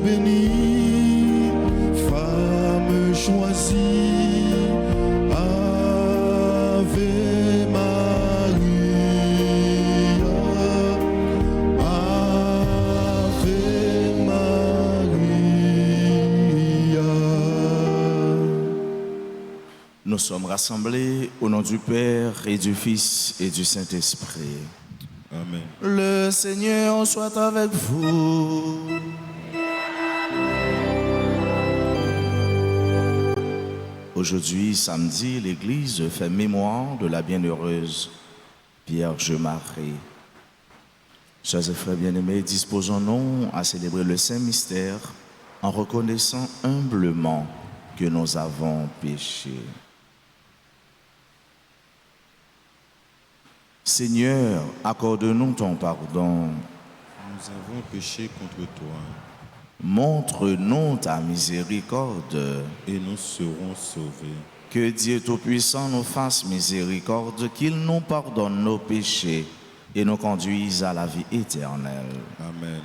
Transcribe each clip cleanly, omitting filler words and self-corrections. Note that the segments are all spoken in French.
bénie, femme choisie, Ave Maria, Ave Maria. Nous sommes rassemblés au nom du Père et du Fils et du Saint-Esprit. Amen. Le Seigneur soit avec vous. Aujourd'hui, samedi, l'Église fait mémoire de la bienheureuse Vierge Marie. Chers et frères bien-aimés, disposons-nous à célébrer le Saint-Mystère en reconnaissant humblement que nous avons péché. Seigneur, accorde-nous ton pardon. Nous avons péché contre toi Montre-nous ta miséricorde. et nous serons sauvés. Que Dieu Tout-Puissant nous fasse miséricorde, qu'il nous pardonne nos péchés et nous conduise à la vie éternelle. Amen.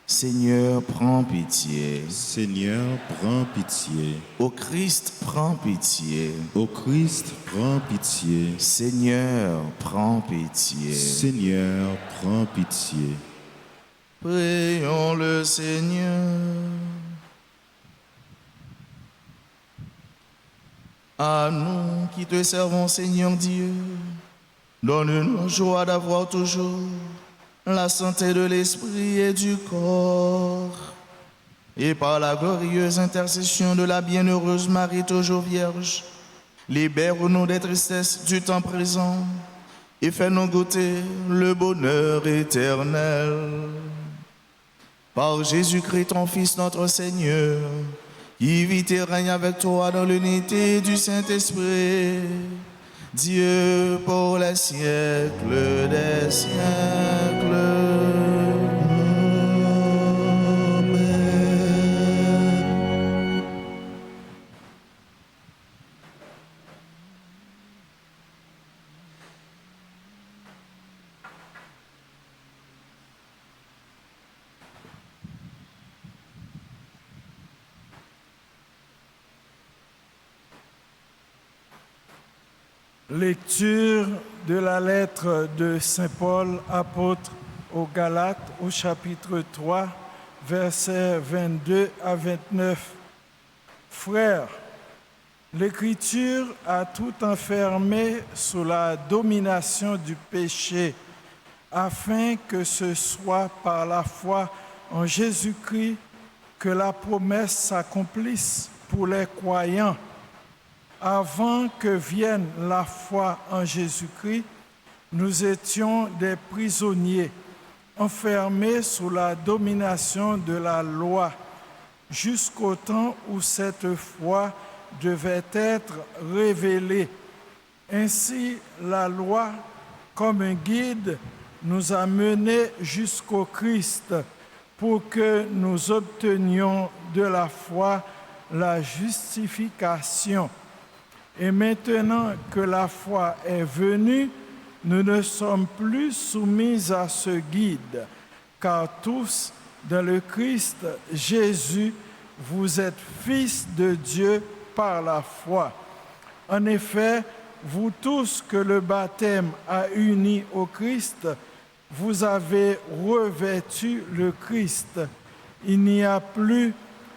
Seigneur, prends pitié. Seigneur, prends pitié. Ô Christ, prends pitié. Ô Christ, prends pitié. Seigneur, prends pitié. Seigneur, prends pitié. Prions le Seigneur. À nous qui te servons, Seigneur Dieu, donne-nous la joie d'avoir toujours la santé de l'esprit et du corps. Et par la glorieuse intercession de la bienheureuse Marie, toujours vierge, libère-nous des tristesses du temps présent et fais-nous goûter le bonheur éternel. Par Jésus-Christ, ton Fils, notre Seigneur, qui vit et règne avec toi dans l'unité du Saint-Esprit, Dieu pour les siècles des siècles. Lecture de la lettre de Saint Paul, apôtre aux Galates, au chapitre 3, versets 22 à 29. Frères, l'Écriture a tout enfermé sous la domination du péché, afin que ce soit par la foi en Jésus-Christ que la promesse s'accomplisse pour les croyants. Avant que vienne la foi en Jésus-Christ, nous étions des prisonniers, enfermés sous la domination de la loi, jusqu'au temps où cette foi devait être révélée. Ainsi, la loi, comme un guide, nous a menés jusqu'au Christ pour que nous obtenions de la foi la justification. Et maintenant que la foi est venue, nous ne sommes plus soumis à ce guide, car tous, dans le Christ Jésus, vous êtes fils de Dieu par la foi. En effet, vous tous que le baptême a unis au Christ, vous avez revêtu le Christ. Il n'y a plus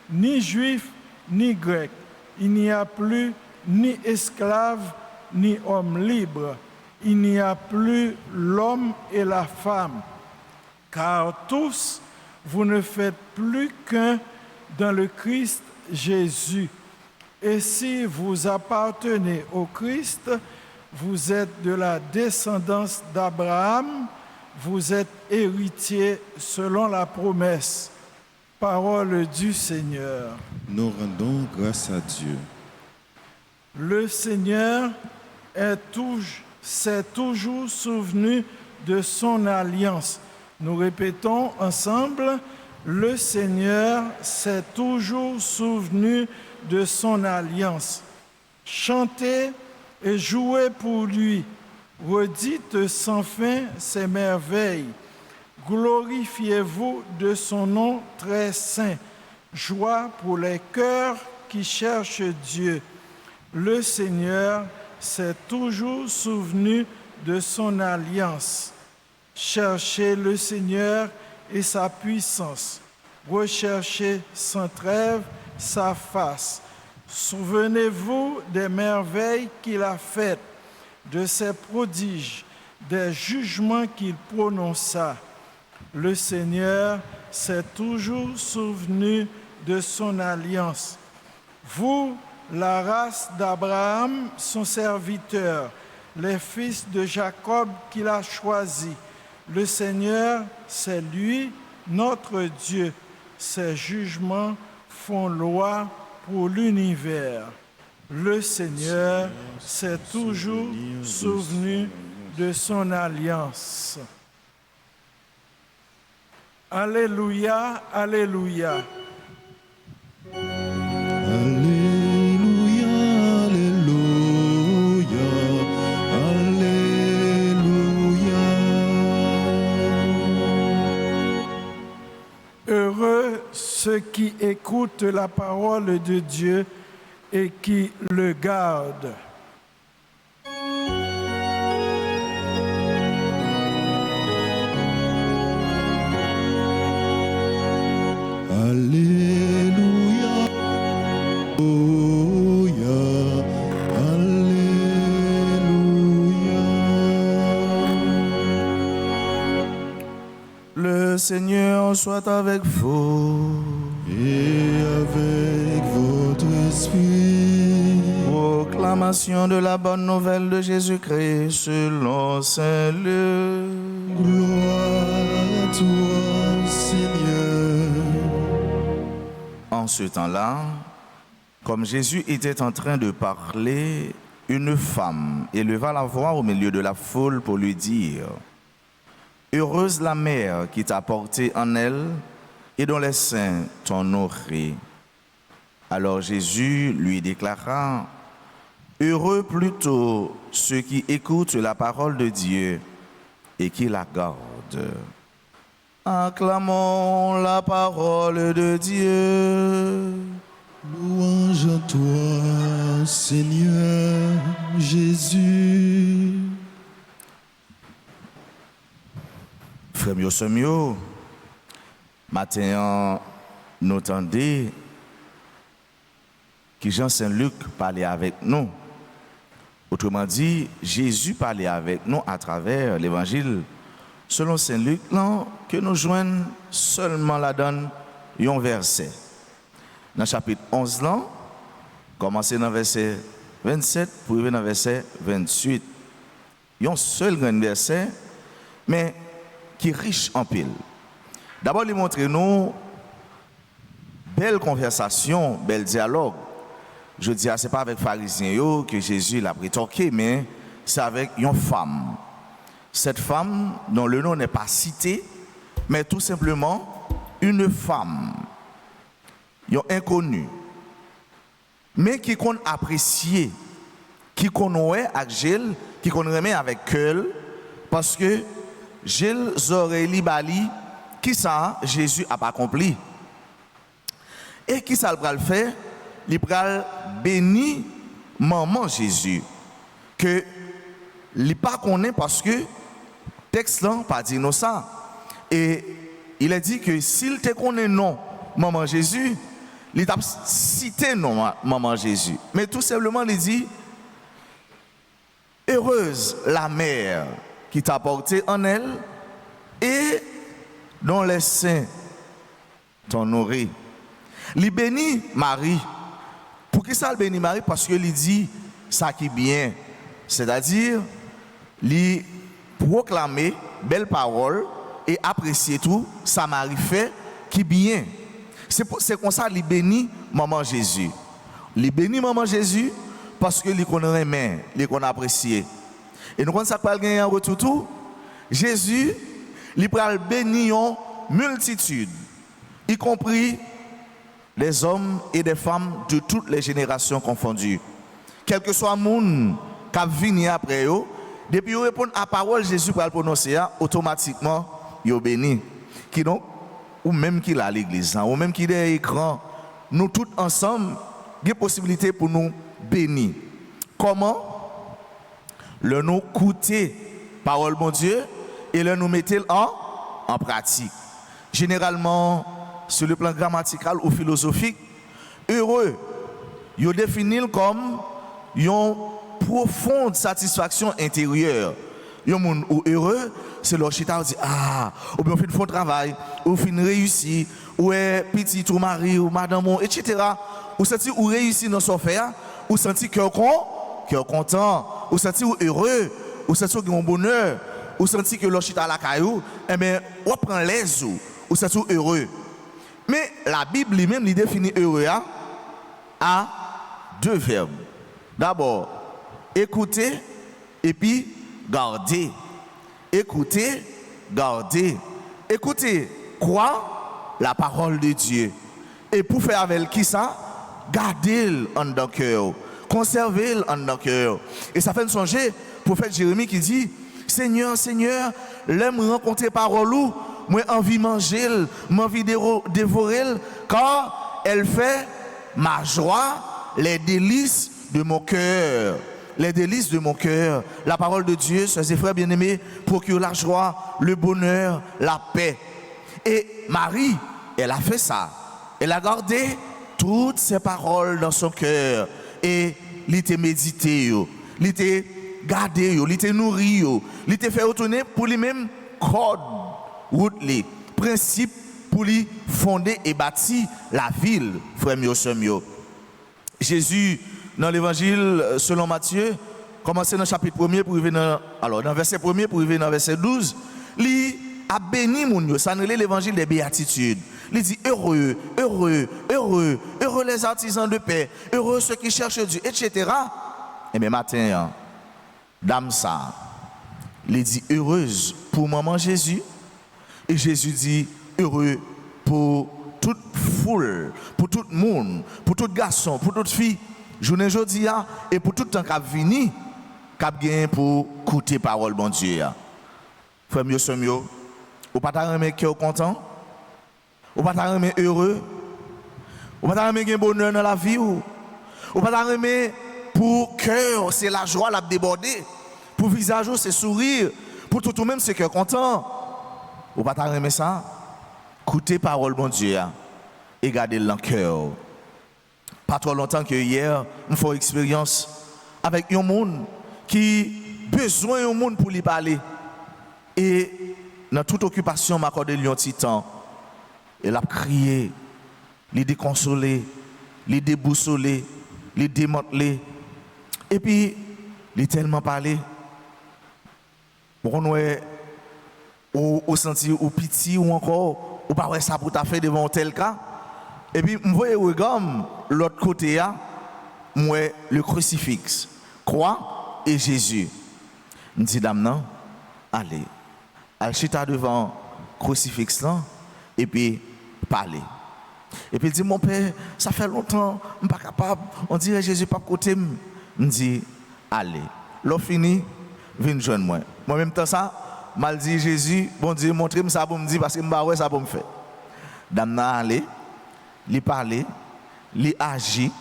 ni juif ni grec, il n'y a plus ni esclave, ni homme libre. Il n'y a plus l'homme et la femme, car tous, vous ne faites plus qu'un dans le Christ Jésus. Et si vous appartenez au Christ, vous êtes de la descendance d'Abraham, vous êtes héritiers selon la promesse. Parole du Seigneur. Nous rendons grâce à Dieu. Le Seigneur s'est toujours souvenu de son alliance. Nous répétons ensemble, le Seigneur s'est toujours souvenu de son alliance. Chantez et jouez pour lui. Redites sans fin ses merveilles. Glorifiez-vous de son nom très saint. Joie pour les cœurs qui cherchent Dieu. Le Seigneur s'est toujours souvenu de son alliance. Cherchez le Seigneur et sa puissance. Recherchez sans trêve sa face. Souvenez-vous des merveilles qu'il a faites, de ses prodiges, des jugements qu'il prononça. Le Seigneur s'est toujours souvenu de son alliance. Vous, la race d'Abraham, son serviteur, les fils de Jacob qu'il a choisis. Le Seigneur, c'est lui, notre Dieu. Ses jugements font loi pour l'univers. Le Seigneur s'est toujours souvenu de son alliance. Alléluia, alléluia. Alléluia, alléluia, alléluia. Heureux ceux qui écoutent la parole de Dieu et qui le gardent. Alléluia, alléluia, alléluia. Le Seigneur soit avec vous. Et avec votre esprit. Proclamation de la bonne nouvelle de Jésus-Christ selon Saint Luc. Gloire à toi, Seigneur. En ce temps-là, comme Jésus était en train de parler, une femme éleva la voix au milieu de la foule pour lui dire « Heureuse la mère qui t'a porté en elle et dont les seins t'ont nourri. » Alors Jésus lui déclara « Heureux plutôt ceux qui écoutent la parole de Dieu et qui la gardent. » Acclamons la parole de Dieu. Louange à toi, Seigneur Jésus. Frère mio, sœur mio, matin, nous entendons que Jean Saint-Luc parlait avec nous. Autrement dit, Jésus parlait avec nous à travers l'évangile selon Saint-Luc, que nous joignons seulement la donne un verset. Dans le chapitre 11, là, commencer dans le verset 27 pour arriver dans le verset 28. Il y a un seul grand verset, mais qui est riche en pile. D'abord, il montre nous belle conversation, bel dialogue. Je dis, ce n'est pas avec les pharisiens que Jésus l'a rétorqué, mais c'est avec une femme. Cette femme, dont le nom n'est pas cité, mais tout simplement une femme, une inconnue, mais qui qu'on apprécié, qui qu'on ouais avec Gilles, qui qu'on remet avec elle, parce que Gilles aurait libali, qui ça Jésus a pas accompli. Et qui ça le fait? Il pral béni maman Jésus, que il pas connaît parce que texte là pas dit non ça. Et il a dit que s'il te connaît non maman Jésus, il t'a cité non maman Jésus. Mais tout simplement il dit heureuse la mère qui t'a porté en elle et dont les seins t'ont nourri. Il bénit Marie. Pour qui ça le bénit Marie? Parce que il dit ça qui est bien. C'est-à-dire, il proclamer belle parole et apprécier tout, ça Marie fait qui est bien. C'est comme ça qu'il bénit maman Jésus. Il bénit maman Jésus parce que il connaît bien, il connaît apprécier. Et nous, quand ça parle gagner en retour tout, Jésus, il pral bénir une multitude, y compris les hommes et des femmes de toutes les générations confondues. Quel que soit le monde qui vient après eux, depuis qu'ils répondent à la parole Jésus pour le prononcer, automatiquement, ils béni. Qui donc, ou même qui est à l'église, ou même qui est à l'écran, nous tous ensemble, il y a possibilité pour nous bénir. Comment? Le nous écouter parole bon Dieu et le nous mettre en pratique. Généralement, sur le plan grammatical ou philosophique, heureux, il définit comme une profonde satisfaction intérieure. Un monde heureux, c'est leur chita dit ah, ou bien on fait un bon travail, ou fin réussi, ou est petit ou mari ou madame etc. Ou senti ou réussi dans son faire, ou senti cœur content, ou senti ou heureux, ou senti ou un bonheur, ou senti que leur chita la caillou, eh bien on prend les ou senti heureux. Mais la Bible lui-même lui définit heureux à deux verbes. D'abord, écouter et puis garder. Écoutez, gardez. Écoutez quoi? La parole de Dieu. Et pour faire avec qui ça? Gardez-le en dans cœur. Conservez-le en dans cœur. Et ça fait me songer, prophète Jérémie qui dit, Seigneur, Seigneur, l'aime rencontrer parole ou, moi envie manger, m'envie dévorer, car elle fait ma joie, les délices de mon cœur. Les délices de mon cœur. La parole de Dieu, chers frères bien-aimés, procure la joie, le bonheur, la paix. Et Marie, elle a fait ça. Elle a gardé toutes ces paroles dans son cœur. Et elle était médité, elle était gardé, elle était nourri, elle était fait retourner pour lui-même code, route, principe pour lui fonder et bâtir la ville, frère mio, sœur mio. Jésus, dans l'évangile selon Matthieu, commencé dans le chapitre 1er pour arriver dans le verset 1er pour arriver dans le verset 12, il a béni mon Dieu, ça n'est l'évangile des béatitudes. Il dit heureux, heureux, heureux, heureux les artisans de paix, heureux ceux qui cherchent Dieu, etc. Et bien matin, dame ça, il dit heureuse pour maman Jésus, et Jésus dit heureux pour toute foule, pour tout le monde, pour tout garçon, pour toute fille. Journée aujourd'hui et pour tout le temps qu'a vini qu'a gagné pour écouter parole bon Dieu. Frère mieux soeur mieux, ou pas ta remet cœur content, ou pas ta remet heureux, ou pas ta remet gain bonheur dans la vie ou pas ta remet pour cœur c'est la joie la déborder, pour visage c'est sourire, pour tout même c'est cœur content. Ou pas ta remet ça, écouter parole bon Dieu et garder le cœur. Pas trop longtemps que hier, nous faisons expérience avec un monde qui a besoin d'un monde pour lui parler. Et dans toute occupation, m'a accordé un petit temps. Elle a crié, les déconsolé, les déboussolé, les démantelé. Et puis, il a tellement parlé. On est au senti ou pitié ou encore, ou pas ça pour ta fait devant un tel cas. Et puis, je vois l'autre côté, moi, le crucifix, croix et Jésus. Je dis, dame, non, allez, elle chita devant le crucifix, là, et puis, parler. Et puis, il dit, mon père, ça fait longtemps, je ne suis pas capable, on dirait Jésus pas côté. Je dis, allez, l'on fini, viens joindre moi. Moi, en même temps, ça, mal dit Jésus, bon Dieu, montrez-moi ça pour me dire, parce que je ne sais pas ça pour me faire. Dame, non, allez. Li parler, li agit,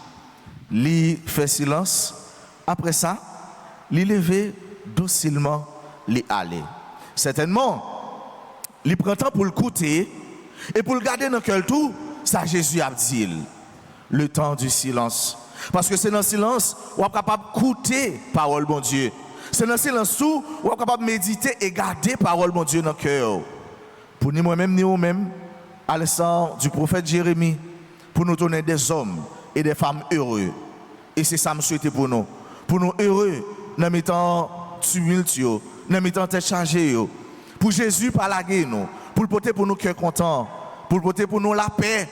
li fait silence. Après ça, li lever doucement, li aller. Certainement, li prend temps pour le écouter et pour le garder dans le cœur tout, ça Jésus a dit. Le temps du silence. Parce que c'est dans le silence où on est capable d'écouter parole bon Dieu. C'est dans le silence où on est capable de méditer et garder parole bon Dieu dans le cœur. Pour ni moi-même ni vous-même, à l'instant du prophète Jérémie, pour nous donner des hommes et des femmes heureux. Et c'est ça que je souhaite pour nous. Pour nous heureux, dans les temps tumulte, dans les temps tête chargée. Pour Jésus, par la guerre, nous. Pour le porter pour nous cœur content. Pour le porter pour nous la paix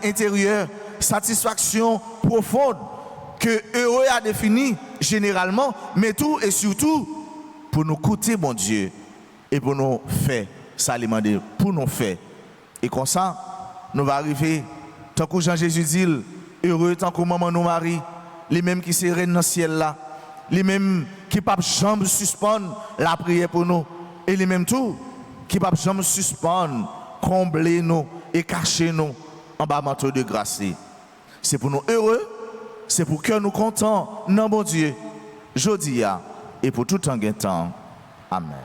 intérieure, satisfaction profonde que heureux a défini généralement, mais tout et surtout pour nous écouter, mon Dieu, et pour nous faire ça, pour nous faire. Et comme ça, nous va arriver. Tant que Jean-Jésus dit, heureux tant que maman nous marie, les mêmes qui se règnent dans le ciel là, les mêmes qui ne peuvent jamais suspendre la prière pour nous, et les mêmes tout qui ne peuvent jamais suspendre, combler nous et cacher nous en bas manteau de grâce. c'est pour nous heureux, c'est pour que nous contents, non bon Dieu, jodi a, et pour tout en temps. Amen.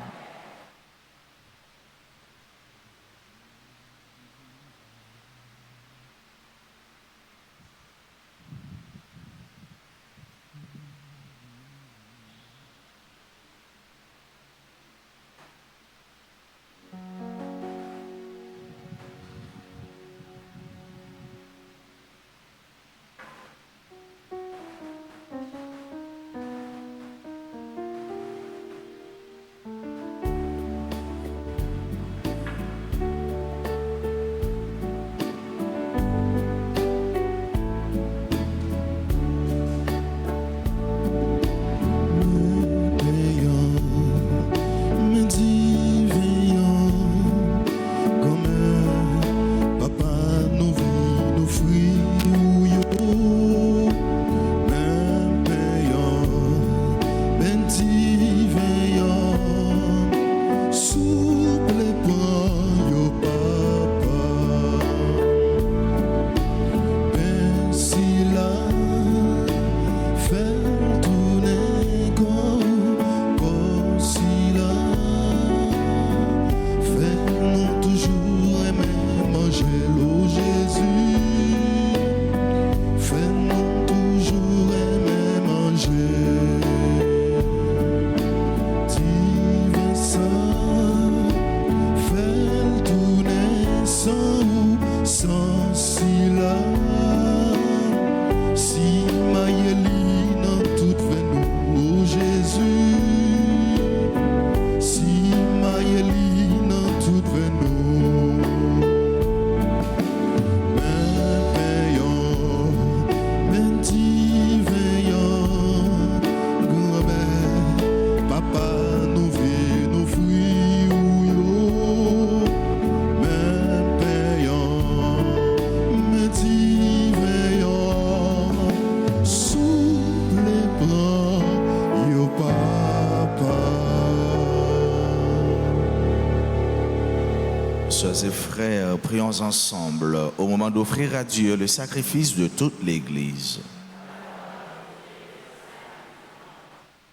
Sœurs et frères, prions ensemble au moment d'offrir à Dieu le sacrifice de toute l'Église.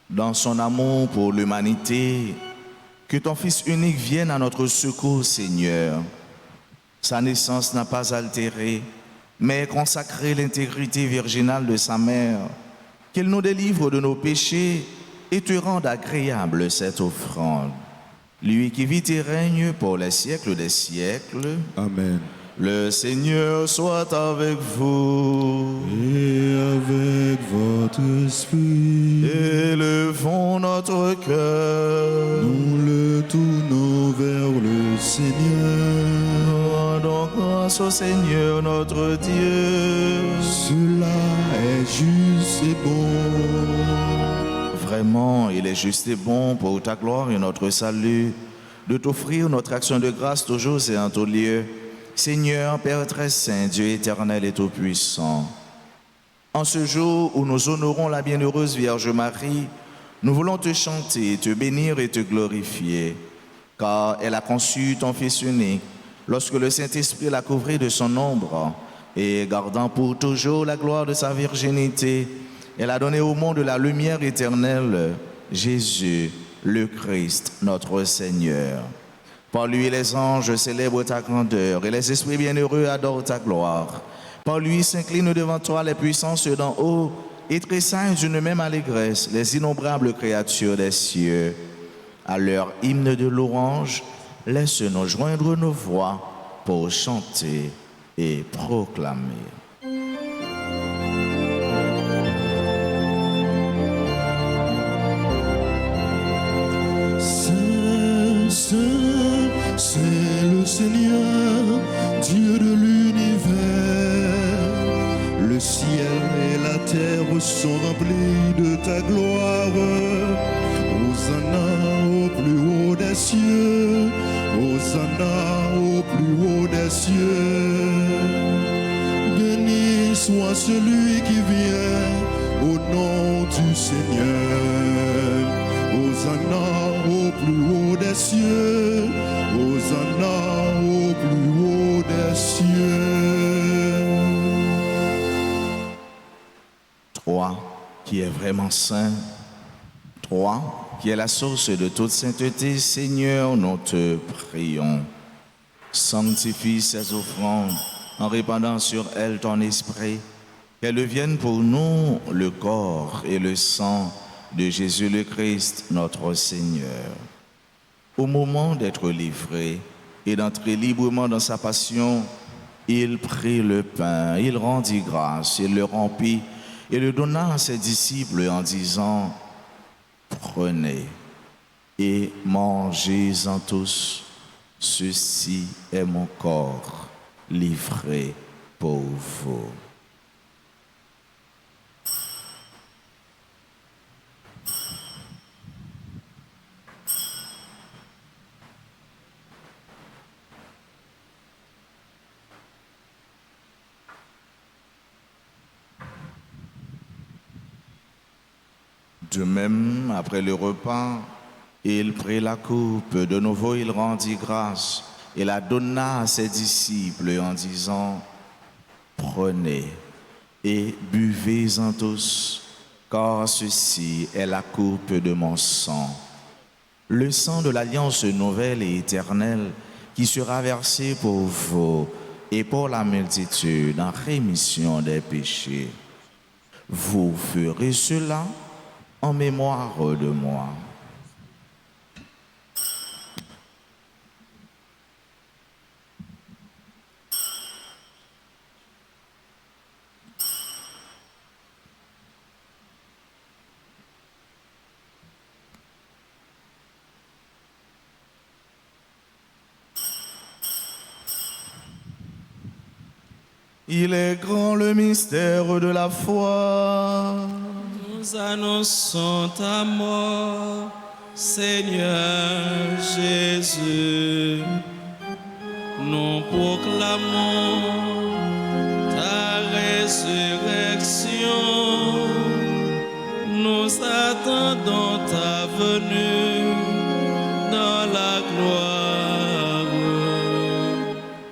Dans son amour pour l'humanité, que ton Fils unique vienne à notre secours, Seigneur. Sa naissance n'a pas altéré, mais consacré l'intégrité virginale de sa mère. Qu'il nous délivre de nos péchés et te rende agréable cette offrande. Lui qui vit et règne pour les siècles des siècles. Amen. Le Seigneur soit avec vous. Et avec votre esprit. Élevons notre cœur. Nous le tournons vers le Seigneur. Rendons grâce au Seigneur notre Dieu. Cela est juste et bon. Vraiment, il est juste et bon pour ta gloire et notre salut de t'offrir notre action de grâce toujours et en tout lieu. Seigneur, Père très saint, Dieu éternel et tout-puissant, en ce jour où nous honorons la bienheureuse Vierge Marie, nous voulons te chanter, te bénir et te glorifier, car elle a conçu ton Fils unique lorsque le Saint-Esprit l'a couvert de son ombre et gardant pour toujours la gloire de sa virginité, elle a donné au monde la lumière éternelle, Jésus, le Christ, notre Seigneur. Par lui, les anges célèbrent ta grandeur et les esprits bienheureux adorent ta gloire. Par lui s'inclinent devant toi les puissances d'en haut et tressaillent d'une même allégresse les innombrables créatures des cieux. À leur hymne de louange, laisse-nous joindre nos voix pour chanter et proclamer. C'est le Seigneur, Dieu de l'univers. Le ciel et la terre sont remplis de ta gloire. Hosanna au plus haut des cieux, Hosanna au plus haut des cieux. Béni soit celui qui vient au nom du Seigneur. Hosanna au plus haut des cieux, Hosanna au plus haut des cieux. toi qui es vraiment saint, toi qui es la source de toute sainteté, Seigneur, nous te prions. Sanctifie ces offrandes en répandant sur elles ton esprit, qu'elles deviennent pour nous le corps et le sang de Jésus le Christ, notre Seigneur. Au moment d'être livré et d'entrer librement dans sa passion, il prit le pain, il rendit grâce, il le rompit et le donna à ses disciples en disant: prenez et mangez-en tous, ceci est mon corps livré pour vous. De même, après le repas, il prit la coupe, de nouveau il rendit grâce et la donna à ses disciples en disant: prenez et buvez-en tous, car ceci est la coupe de mon sang, le sang de l'alliance nouvelle et éternelle qui sera versé pour vous et pour la multitude en rémission des péchés. Vous ferez cela en mémoire de moi. Il est grand le mystère de la foi. Nous annonçons ta mort, Seigneur Jésus. Nous proclamons ta résurrection. Nous attendons ta venue dans la gloire.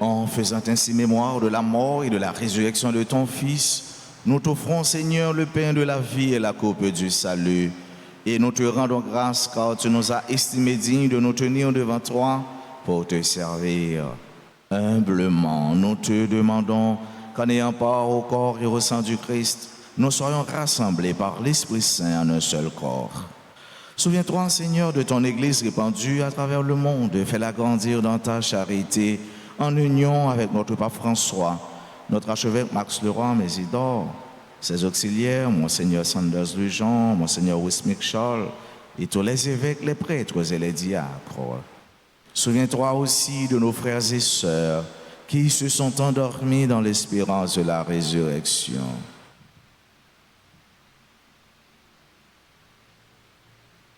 En faisant ainsi mémoire de la mort et de la résurrection de ton Fils, nous t'offrons, Seigneur, le pain de la vie et la coupe du salut. Et nous te rendons grâce car tu nous as estimés dignes de nous tenir devant toi pour te servir. Humblement, nous te demandons qu'en ayant part au corps et au sang du Christ, nous soyons rassemblés par l'Esprit Saint en un seul corps. Souviens-toi, Seigneur, de ton Église répandue à travers le monde. Fais-la grandir dans ta charité, en union avec notre pape François, notre archevêque Max Leroy Mésidor, ses auxiliaires, Monseigneur Sanders Lujan, Monseigneur Wismick Charles, et tous les évêques, les prêtres et les diacres. Souviens-toi aussi de nos frères et sœurs qui se sont endormis dans l'espérance de la résurrection.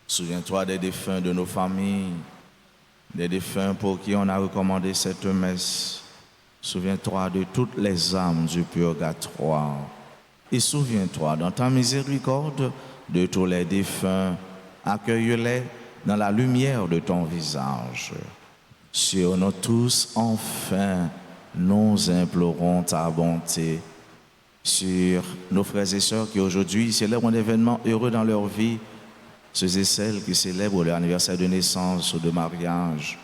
Souviens-toi des défunts de nos familles, des défunts pour qui on a recommandé cette messe. Souviens-toi de toutes les âmes du purgatoire. Et souviens-toi dans ta miséricorde de tous les défunts. Accueille-les dans la lumière de ton visage. Sur nous tous, enfin, nous implorons ta bonté. Sur nos frères et sœurs qui aujourd'hui célèbrent un événement heureux dans leur vie, ceux et celles qui célèbrent leur anniversaire de naissance ou de mariage,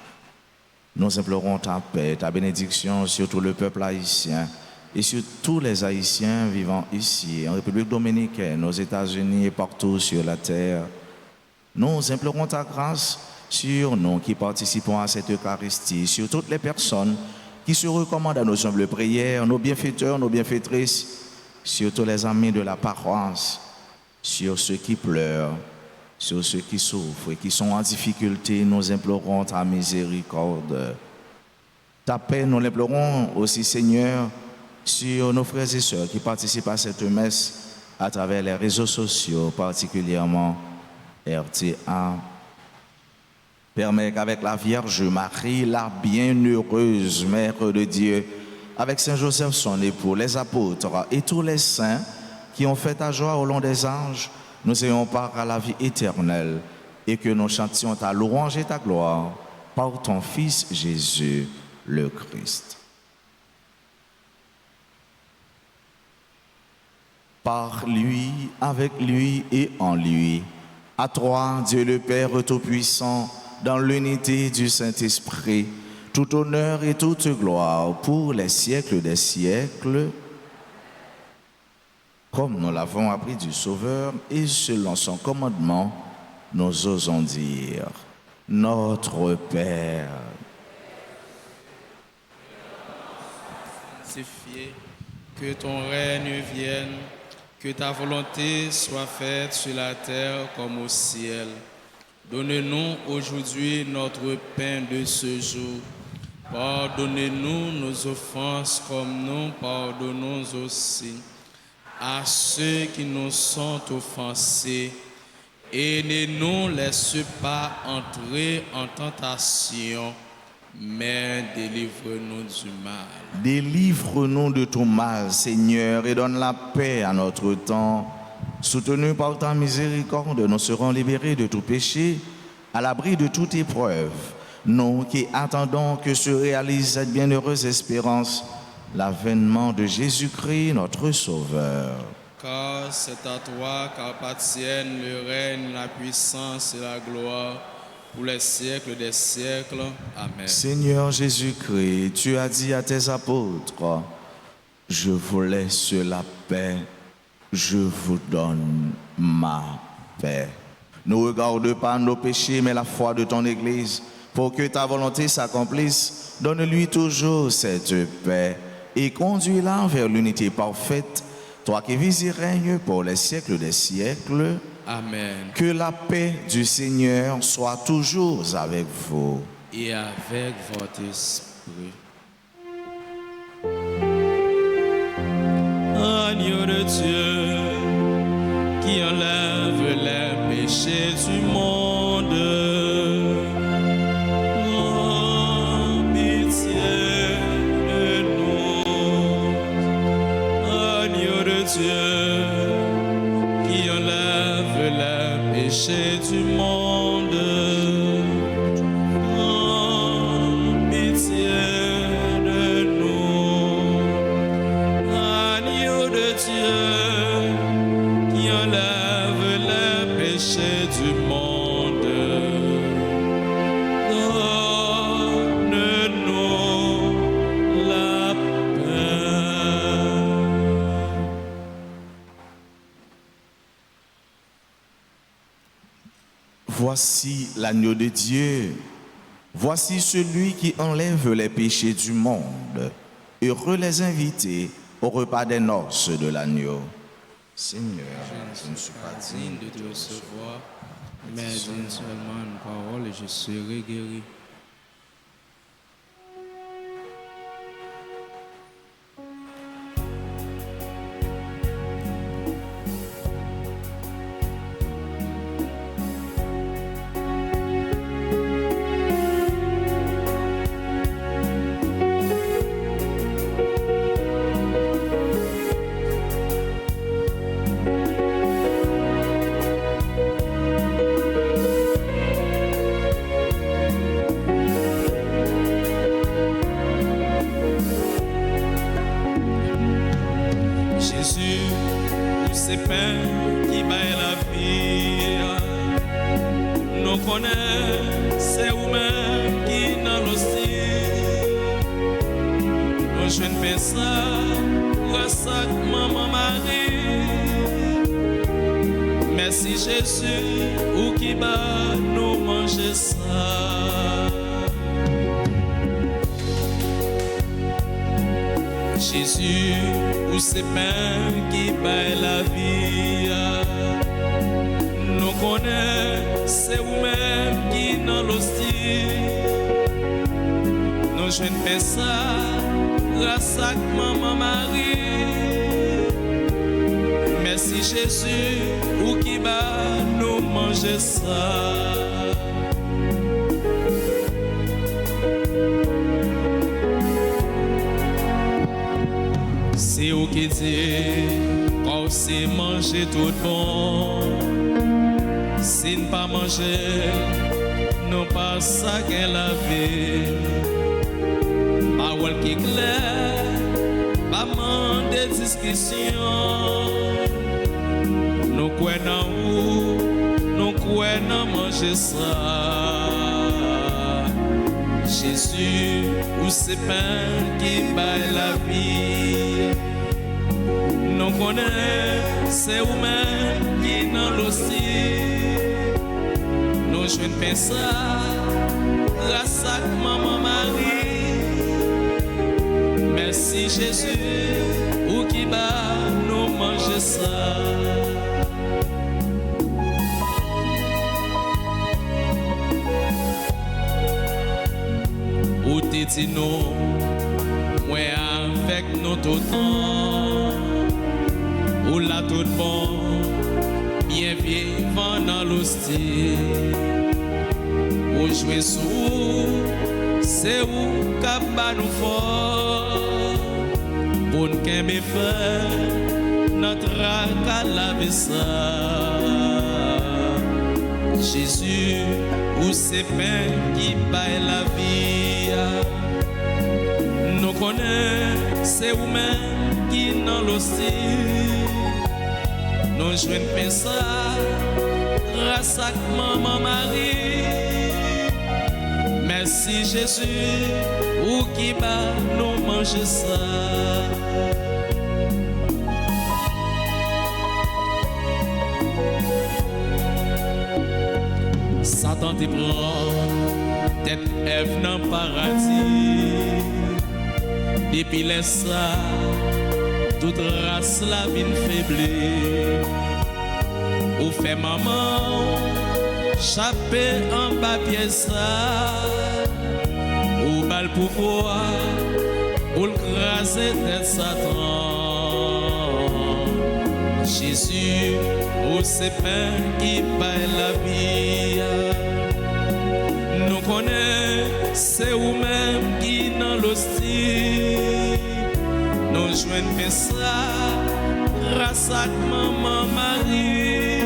nous implorons ta paix, ta bénédiction sur tout le peuple haïtien et sur tous les Haïtiens vivant ici, en République dominicaine, aux États-Unis et partout sur la terre. Nous implorons ta grâce sur nous qui participons à cette Eucharistie, sur toutes les personnes qui se recommandent à nos humbles prières, nos bienfaiteurs, nos bienfaitrices, sur tous les amis de la paroisse, sur ceux qui pleurent, sur ceux qui souffrent et qui sont en difficulté. Nous implorons ta miséricorde. Ta paix, nous l'implorons aussi, Seigneur, sur nos frères et sœurs qui participent à cette messe à travers les réseaux sociaux, particulièrement RTA. Permets qu'avec la Vierge Marie, la bienheureuse Mère de Dieu, avec Saint Joseph son époux, les apôtres et tous les saints qui ont fait ta joie au long des âges, nous ayons part à la vie éternelle et que nous chantions ta louange et ta gloire par ton Fils Jésus le Christ. par lui, avec lui et en lui. À toi, Dieu le Père Tout-Puissant, dans l'unité du Saint-Esprit, tout honneur et toute gloire pour les siècles des siècles. Comme nous l'avons appris du Sauveur et selon son commandement, nous osons dire, Notre Père. Sanctifié, que ton règne vienne, que ta volonté soit faite sur la terre comme au ciel. Donne-nous aujourd'hui notre pain de ce jour. Pardonnez-nous nos offenses comme nous pardonnons aussi à ceux qui nous sont offensés. Et ne nous laisse pas entrer en tentation, mais délivre-nous du mal. Délivre-nous de tout mal, Seigneur, et donne la paix à notre temps. Soutenus par ta miséricorde, nous serons libérés de tout péché, à l'abri de toute épreuve. Nous qui attendons que se réalise cette bienheureuse espérance, l'avènement de Jésus-Christ, notre Sauveur. Car c'est à toi qu'appartiennent le règne, la puissance et la gloire pour les siècles des siècles. Amen. Seigneur Jésus-Christ, tu as dit à tes apôtres, je vous laisse la paix, je vous donne ma paix. Ne regarde pas nos péchés, mais la foi de ton Église. Pour que ta volonté s'accomplisse, donne-lui toujours cette paix et conduis-la vers l'unité parfaite, toi qui vis et règnes pour les siècles des siècles. Amen. Que la paix du Seigneur soit toujours avec vous. Et avec votre esprit. Agneau de Dieu, qui enlève les péchés du monde, oh, pitié de nous. Agneau de Dieu, qui enlève les péchés du monde, oh, pitié de nous. Agneau de Dieu, qui enlève les péchés du monde, donne-nous la paix. Voici l'agneau de Dieu. Voici celui qui enlève les péchés du monde. Heureux les invités au repas des noces de l'agneau. Seigneur, je ne suis pas digne de te recevoir, mais dis seulement une parole et je serai guéri. Jésus, tous ces pains qui baillent la vie, nous connaissons, c'est vous-même qui dans l'hostie. Nous jeunes pensons, ressac maman Marie. Merci Jésus, ou qui bat nous manger ça. Jésus, pour ces pains qui baillent la vie, nous connaissons, c'est vous-même qui dans l'hostie. Nous jeunes personnes, grâce à maman Marie. Merci Jésus, pour qui va nous manger ça. C'est vous qui dit, quand c'est manger tout bon, si ne pas manger, non pas ça qu'est la vie. Parole qui claire, pas de discussion. Nous croyons où, nous croyons manger ça. Jésus, où c'est pain qui baille la vie. Nous connaissons, c'est vous-même qui dans l'hostie. Nous jouons pain ça, grâce à maman Marie. Merci Jésus, où qui bat nous manger ça. Où t'es dit nous, moi avec nous tout temps. Où la tout bon, bien vivant dans l'hostie. Où jouer sous, c'est où qu'à nous fort. Pour nous qu'aimer faire, notre qu'à laver ça. Jésus, où c'est pain qui baille la vie. Nous connaissons, c'est vous-même qui dans l'hostie. Nous jouons pain ça, grâce à maman Marie. Merci Jésus, où qui bat nous manger ça. Satan te prend, tête Ève dans le paradis. Depuis ça, toute race la vie faiblit. Ou fait maman, chapé en papier ça. Ou bal pouvoir, ou l'craser tête Satan. Jésus, où c'est pain qui paye la vie. Nous connaissons, c'est vous-même qui dans l'hostie. Nous jouons pain ça, grâce à maman Marie.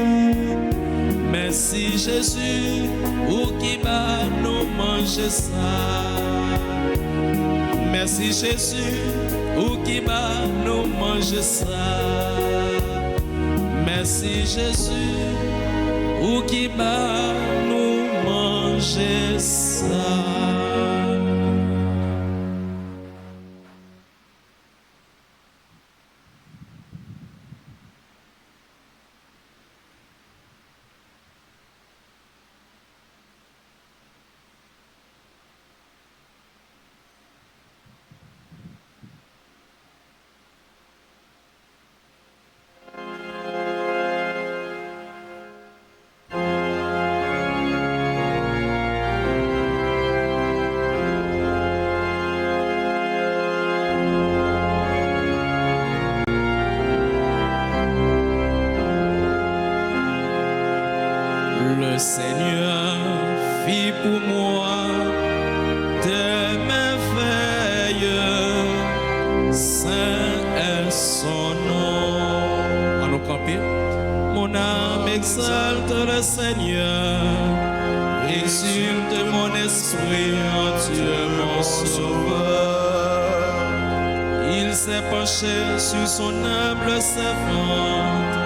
Merci Jésus, où qui bat nous manger ça. Merci Jésus, où qui bat nous manger ça. Merci Jésus, où qui bat nous manger ça. Le Seigneur fit pour moi des merveilles, saint est son nom. À nous camper, mon âme exalte le Seigneur, exulte mon esprit en Dieu mon sauveur. Il s'est penché sur son humble servante,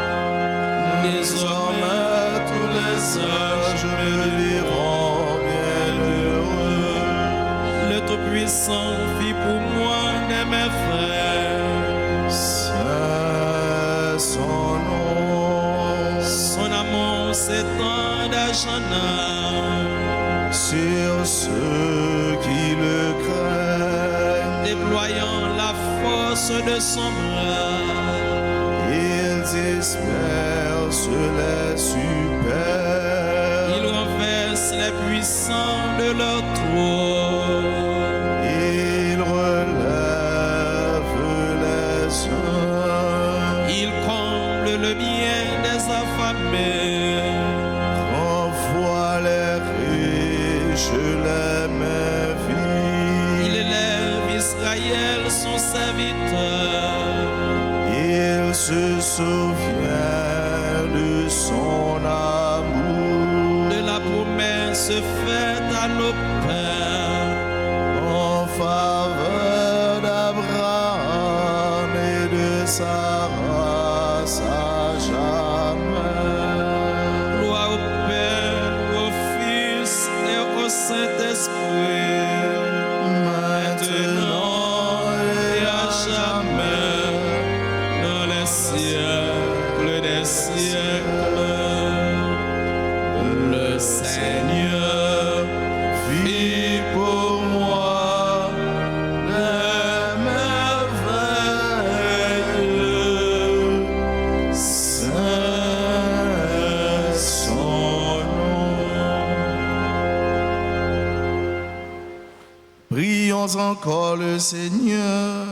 désormais tous les sages me diront bienheureux. Le Tout-Puissant fit pour moi des merveilles. Saint son nom. Son amour s'étend d'Ajana sur ceux qui le craignent, déployant la force de son bras. il disperse les superbes, Il renverse les puissants de leur trône. il relève les hommes, Il comble le bien des affamés. renvoie les riches, les mains vides. Il élève Israël son serviteur. Il se souvient de son amour, De la promesse faite à nos pères. en faveur d'Abraham et de sa race à jamais. des siècles. Le Seigneur fit pour moi des merveilles. Saint son nom. Prions encore le Seigneur.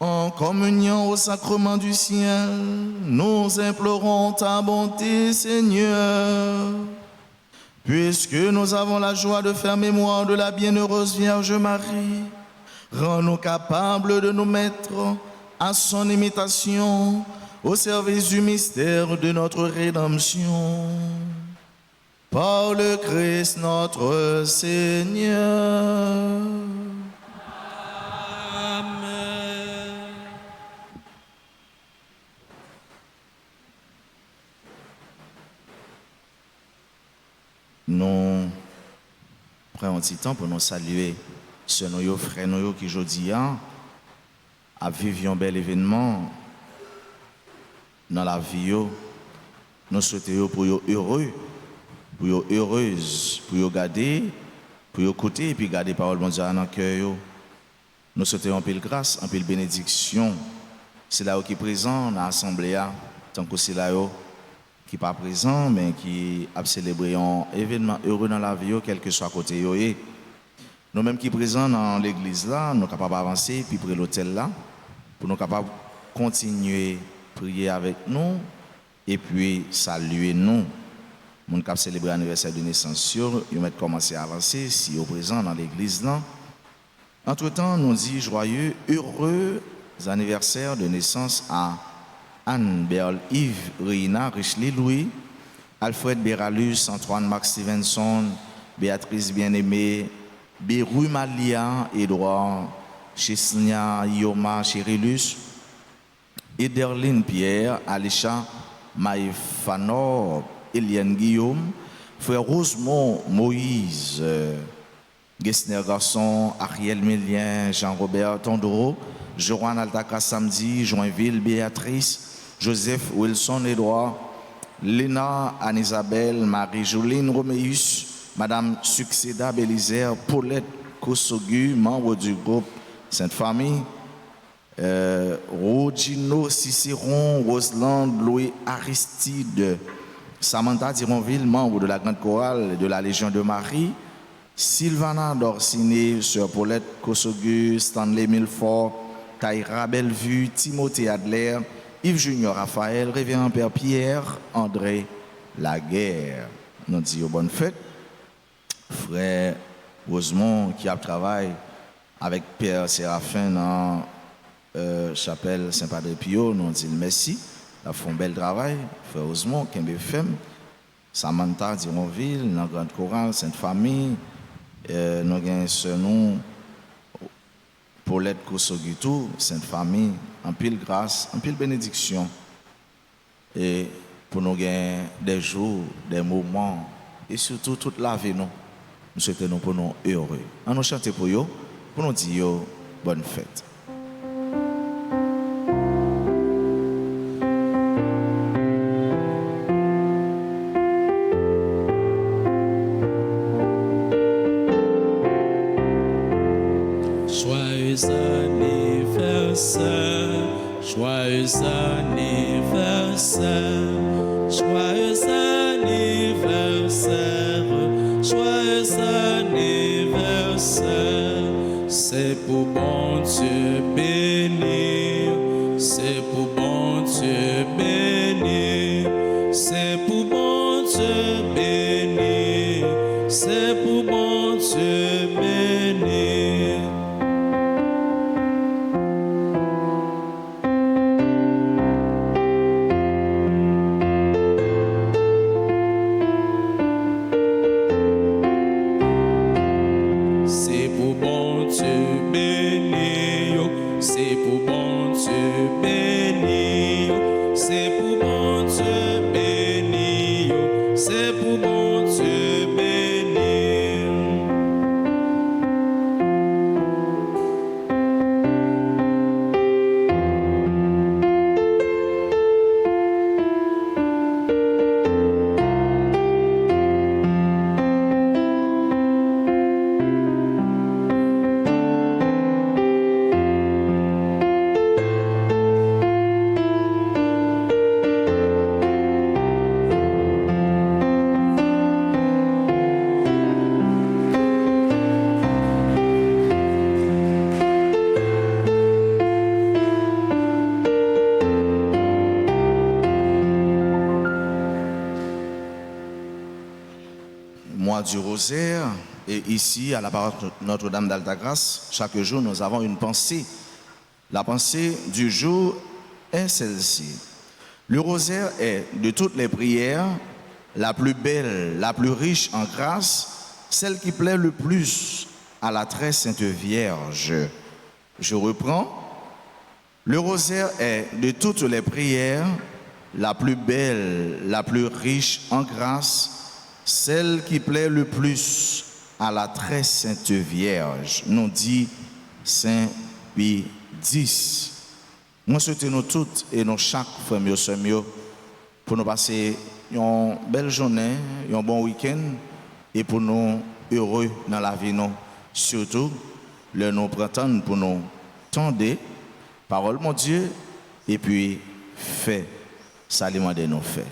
En communion au sacrement du ciel, nous implorons ta bonté, Seigneur. Puisque nous avons la joie de faire mémoire de la bienheureuse Vierge Marie, rends-nous capables de nous mettre à son imitation au service du mystère de notre rédemption. Par le Christ notre Seigneur. Nous prenons un petit temps pour nous saluer ceux nos frères nous qui aujourd'hui a vécu un bel événement dans la vie. Nous souhaitons pour eux heureux, pour eux heureuses, pour eux garder, pour eux écouter et puis garder parole de Dieu dans le cœur. Nous souhaitons un peu de grâce, un peu de bénédiction. C'est là qui est présent dans l'assemblée, tant que c'est là qui n'est pas présent, mais qui a célébré un événement heureux dans la vie, quel que soit côté. Nous-mêmes qui sommes présents dans l'église, là, nous sommes capables d'avancer, puis pour l'hôtel, là, pour nous capables de continuer à prier avec nous, et puis saluer nous. Nous avons célébré l'anniversaire de naissance, nous avons commencé à avancer, si vous êtes présents dans l'église, là. Entre-temps, nous disons joyeux, heureux anniversaire de naissance à Anne Berl, Yves Reina, Richelieu Louis, Alfred Beralus, Antoine Max Stevenson, Béatrice Bien-Aimée, Beru Malia, Edouard, Chesnia Yoma Cherilus, Ederline Pierre, Alisha Maïfanor, Eliane Guillaume, frère Rosemont Moïse, Gessner Garçon, Ariel Mélien, Jean-Robert Tondoro, Joran Altaka Samedi, Joinville Béatrice, Joseph Wilson Edouard, Léna Anne-Isabelle, Marie-Joline Roméus, Madame Succéda Bélisaire, Paulette Kosogu, membre du groupe Sainte-Famille, Rodino Cicéron, Roseland Louis Aristide, Samantha Dironville, membre de la Grande Chorale de la Légion de Marie, Sylvana Dorciné, Sœur Paulette Kosogu, Stanley Milfort, Taïra Bellevue, Timothée Adler, Yves Junior Raphaël, Révérend Père Pierre, André Laguerre. Nous disons bonne fête. Frère Rosemont qui a travaillé avec Père Séraphin dans chapelle Saint-Padre Pio, nous disons merci. Ils font un bel travail. Frère Rosemont, Kembe Femme, Samantha Dironville, dans Grande Chorale, Sainte-Famille, nous avons ce nom. Paulette Kosoguitou, Sainte Famille, en pile grâce, en pile bénédiction. Et pour nous gagner des jours, des moments, et surtout toute la vie, nous souhaitons pour nous heureux. On nous chanter pour nous dire bonne fête. Joyeux anniversaire, joyeux anniversaire, joyeux anniversaire. C'est pour bon Dieu bénir, c'est pour bon Dieu bénir, c'est pour bon Dieu bénir, c'est pour bon Dieu bénir. mois du rosaire et ici, à la paroisse Notre-Dame d'Altagrace, chaque jour, nous avons une pensée. La pensée du jour est celle-ci. Le rosaire est, de toutes les prières, la plus belle, la plus riche en grâce, celle qui plaît le plus à la très sainte Vierge. Je reprends. Le rosaire est, de toutes les prières, la plus belle, la plus riche en grâce, celle qui plaît le plus à la très sainte Vierge, nous dit Saint Pie X. Nous souhaitons nous toutes et nous chaque famille pour nous passer une belle journée, un bon week-end et pour nous heureux dans la vie, nous. Surtout, le nous printemps pour nous tendre, parole mon Dieu, et puis fait, salement de nos faits.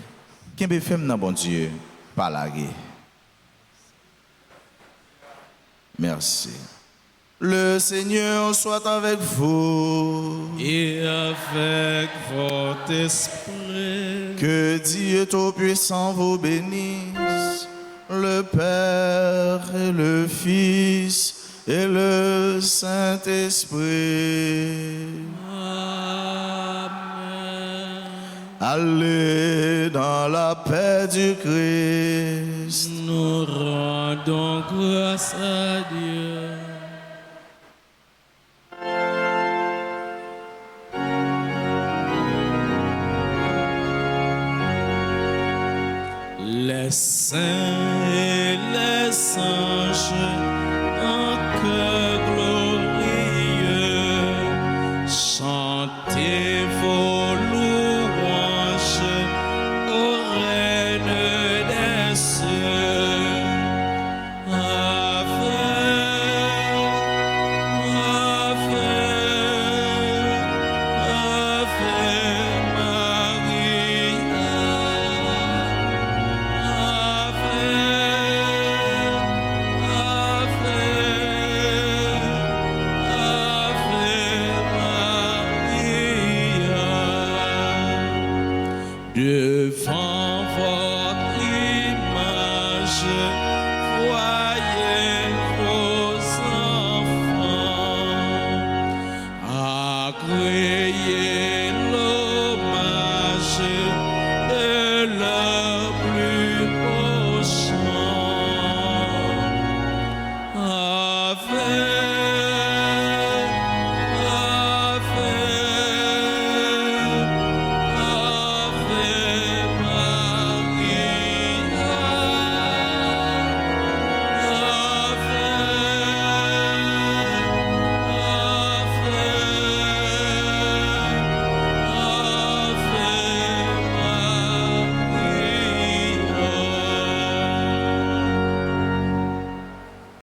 Qui peut faire dans bon Dieu, pas la guerre. Merci. Le Seigneur soit avec vous. Et avec votre esprit. Que Dieu Tout-Puissant vous bénisse, le Père et le Fils et le Saint-Esprit. Amen. Allez dans la paix du Christ. Nous rendons grâce à Dieu.